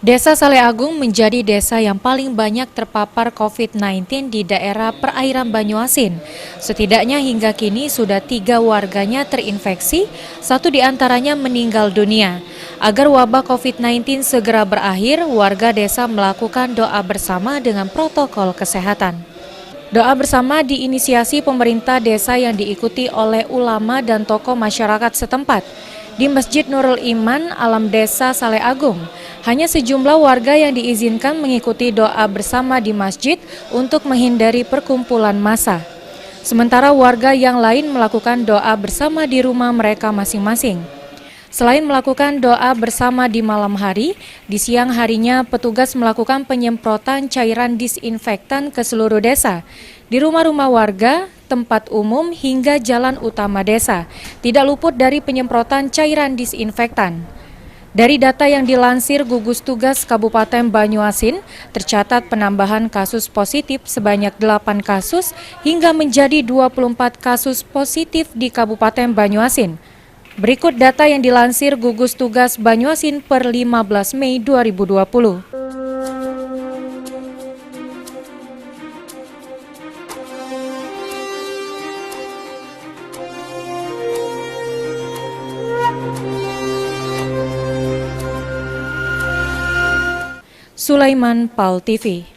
Desa Saleh Agung menjadi desa yang paling banyak terpapar COVID-19 di daerah perairan Banyuasin. Setidaknya hingga kini sudah 3 warganya terinfeksi, 1 diantaranya meninggal dunia. Agar wabah COVID-19 segera berakhir, warga desa melakukan doa bersama dengan protokol kesehatan. Doa bersama diinisiasi pemerintah desa yang diikuti oleh ulama dan tokoh masyarakat setempat. Di Masjid Nurul Iman, Alam Desa Saleh Agung, hanya sejumlah warga yang diizinkan mengikuti doa bersama di masjid untuk menghindari perkumpulan massa. Sementara warga yang lain melakukan doa bersama di rumah mereka masing-masing. Selain melakukan doa bersama di malam hari, di siang harinya petugas melakukan penyemprotan cairan disinfektan ke seluruh desa, di rumah-rumah warga, tempat umum hingga jalan utama desa, tidak luput dari penyemprotan cairan disinfektan. Dari data yang dilansir gugus tugas Kabupaten Banyuasin, tercatat penambahan kasus positif sebanyak 8 kasus hingga menjadi 24 kasus positif di Kabupaten Banyuasin. Berikut data yang dilansir gugus tugas Banyuasin per 15 Mei 2020. Sulaiman, PAL TV.